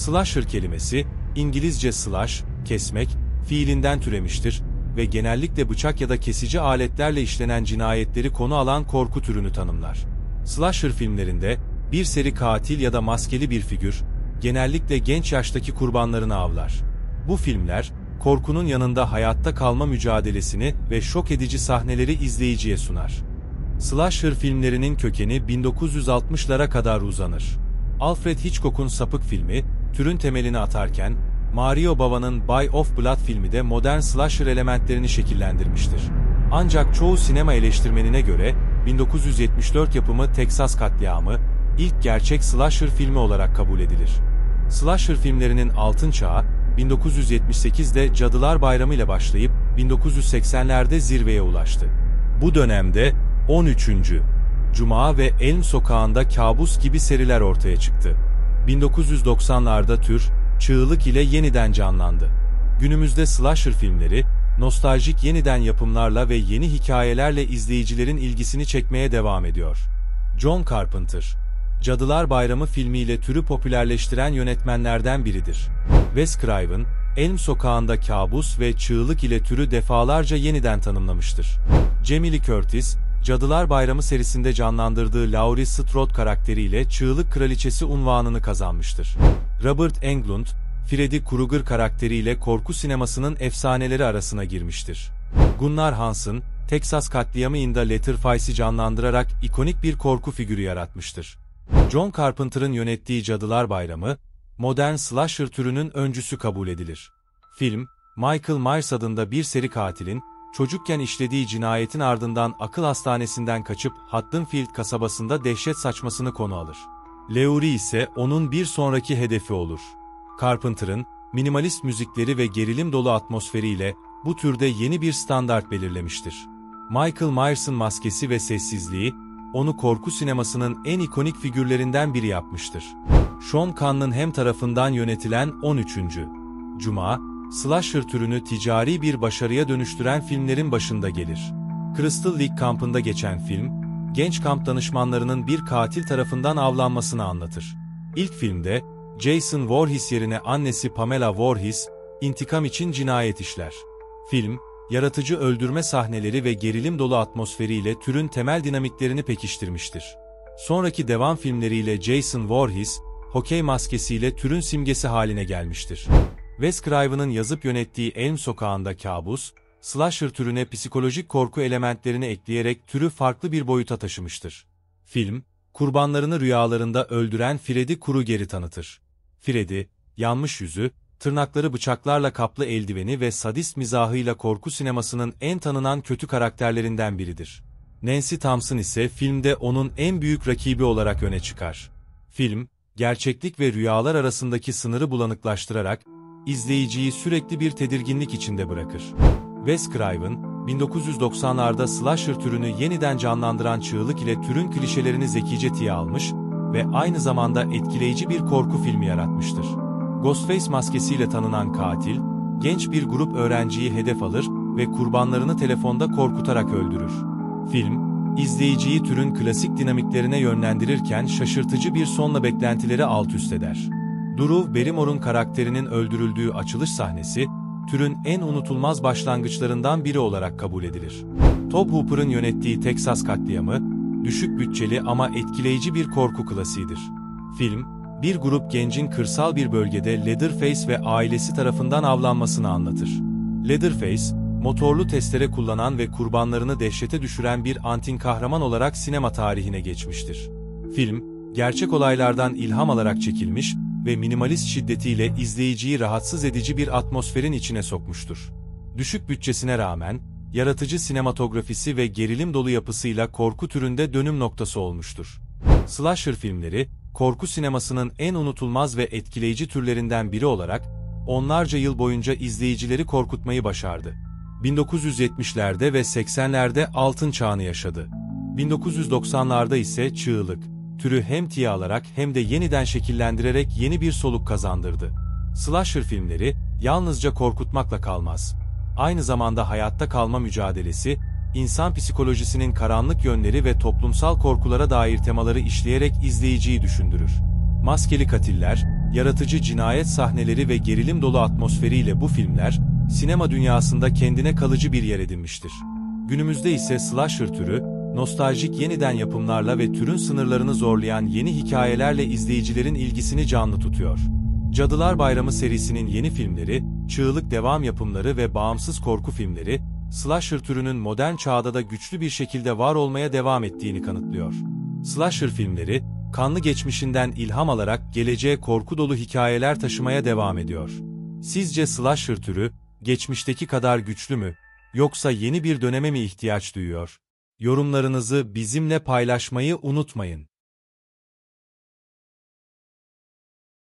Slasher kelimesi, İngilizce slash, kesmek, fiilinden türemiştir ve genellikle bıçak ya da kesici aletlerle işlenen cinayetleri konu alan korku türünü tanımlar. Slasher filmlerinde, bir seri katil ya da maskeli bir figür, genellikle genç yaştaki kurbanlarını avlar. Bu filmler, korkunun yanında hayatta kalma mücadelesini ve şok edici sahneleri izleyiciye sunar. Slasher filmlerinin kökeni 1960'lara kadar uzanır. Alfred Hitchcock'un Sapık filmi, türün temelini atarken, Mario Bava'nın Bay of Blood filmi de modern slasher elementlerini şekillendirmiştir. Ancak çoğu sinema eleştirmenine göre, 1974 yapımı Texas Katliamı, ilk gerçek slasher filmi olarak kabul edilir. Slasher filmlerinin altın çağı, 1978'de Cadılar Bayramı ile başlayıp 1980'lerde zirveye ulaştı. Bu dönemde 13. Cuma ve Elm Sokağı'nda Kabus gibi seriler ortaya çıktı. 1990'larda tür, çığlık ile yeniden canlandı. Günümüzde slasher filmleri, nostaljik yeniden yapımlarla ve yeni hikayelerle izleyicilerin ilgisini çekmeye devam ediyor. John Carpenter, Cadılar Bayramı filmiyle türü popülerleştiren yönetmenlerden biridir. Wes Craven, Elm Sokağı'nda Kabus ve Çığlık ile türü defalarca yeniden tanımlamıştır. Jamie Lee Curtis, Cadılar Bayramı serisinde canlandırdığı Laurie Strode karakteriyle Çığlık Kraliçesi unvanını kazanmıştır. Robert Englund, Freddy Krueger karakteriyle korku sinemasının efsaneleri arasına girmiştir. Gunnar Hansen, Texas Katliamı'nda Leatherface'i canlandırarak ikonik bir korku figürü yaratmıştır. John Carpenter'ın yönettiği Cadılar Bayramı, modern slasher türünün öncüsü kabul edilir. Film, Michael Myers adında bir seri katilin, çocukken işlediği cinayetin ardından akıl hastanesinden kaçıp Haddonfield kasabasında dehşet saçmasını konu alır. Laurie ise onun bir sonraki hedefi olur. Carpenter'ın, minimalist müzikleri ve gerilim dolu atmosferiyle bu türde yeni bir standart belirlemiştir. Michael Myers'ın maskesi ve sessizliği, onu korku sinemasının en ikonik figürlerinden biri yapmıştır. Sean Cunningham tarafından yönetilen 13. Cuma, slasher türünü ticari bir başarıya dönüştüren filmlerin başında gelir. Crystal Lake kampında geçen film, genç kamp danışmanlarının bir katil tarafından avlanmasını anlatır. İlk filmde, Jason Voorhees yerine annesi Pamela Voorhees, intikam için cinayet işler. Film, yaratıcı öldürme sahneleri ve gerilim dolu atmosferiyle türün temel dinamiklerini pekiştirmiştir. Sonraki devam filmleriyle Jason Voorhees, hokey maskesiyle türün simgesi haline gelmiştir. Wes Craven'ın yazıp yönettiği Elm Sokağı'nda Kabus, slasher türüne psikolojik korku elementlerini ekleyerek türü farklı bir boyuta taşımıştır. Film, kurbanlarını rüyalarında öldüren Freddy Krueger'i tanıtır. Freddy, yanmış yüzü, tırnakları bıçaklarla kaplı eldiveni ve sadist mizahıyla korku sinemasının en tanınan kötü karakterlerinden biridir. Nancy Thompson ise filmde onun en büyük rakibi olarak öne çıkar. Film, gerçeklik ve rüyalar arasındaki sınırı bulanıklaştırarak, izleyiciyi sürekli bir tedirginlik içinde bırakır. Wes Craven, 1990'larda slasher türünü yeniden canlandıran Çığlık ile türün klişelerini zekice tiye almış ve aynı zamanda etkileyici bir korku filmi yaratmıştır. Ghostface maskesiyle tanınan katil, genç bir grup öğrenciyi hedef alır ve kurbanlarını telefonda korkutarak öldürür. Film, izleyiciyi türün klasik dinamiklerine yönlendirirken şaşırtıcı bir sonla beklentileri alt-üst eder. Drew Barrymore'un karakterinin öldürüldüğü açılış sahnesi, türün en unutulmaz başlangıçlarından biri olarak kabul edilir. Tobe Hooper'ın yönettiği Texas Katliamı, düşük bütçeli ama etkileyici bir korku klasiğidir. Film, bir grup gencin kırsal bir bölgede Leatherface ve ailesi tarafından avlanmasını anlatır. Leatherface, motorlu testere kullanan ve kurbanlarını dehşete düşüren bir anti-kahraman olarak sinema tarihine geçmiştir. Film, gerçek olaylardan ilham alarak çekilmiş ve minimalist şiddetiyle izleyiciyi rahatsız edici bir atmosferin içine sokmuştur. Düşük bütçesine rağmen, yaratıcı sinematografisi ve gerilim dolu yapısıyla korku türünde dönüm noktası olmuştur. Slasher filmleri, korku sinemasının en unutulmaz ve etkileyici türlerinden biri olarak, onlarca yıl boyunca izleyicileri korkutmayı başardı. 1970'lerde ve 80'lerde altın çağını yaşadı. 1990'larda ise Çığlık, türü hem tiye alarak hem de yeniden şekillendirerek yeni bir soluk kazandırdı. Slasher filmleri, yalnızca korkutmakla kalmaz. Aynı zamanda hayatta kalma mücadelesi, insan psikolojisinin karanlık yönleri ve toplumsal korkulara dair temaları işleyerek izleyiciyi düşündürür. Maskeli katiller, Yaratıcı cinayet sahneleri ve gerilim dolu atmosferiyle bu filmler, sinema dünyasında kendine kalıcı bir yer edinmiştir. Günümüzde ise slasher türü, nostaljik yeniden yapımlarla ve türün sınırlarını zorlayan yeni hikayelerle izleyicilerin ilgisini canlı tutuyor. Cadılar Bayramı serisinin yeni filmleri, çığlık devam yapımları ve bağımsız korku filmleri, slasher türünün modern çağda da güçlü bir şekilde var olmaya devam ettiğini kanıtlıyor. Slasher filmleri, kanlı geçmişinden ilham alarak geleceğe korku dolu hikayeler taşımaya devam ediyor. Sizce slasher türü, geçmişteki kadar güçlü mü, yoksa yeni bir döneme mi ihtiyaç duyuyor? Yorumlarınızı bizimle paylaşmayı unutmayın.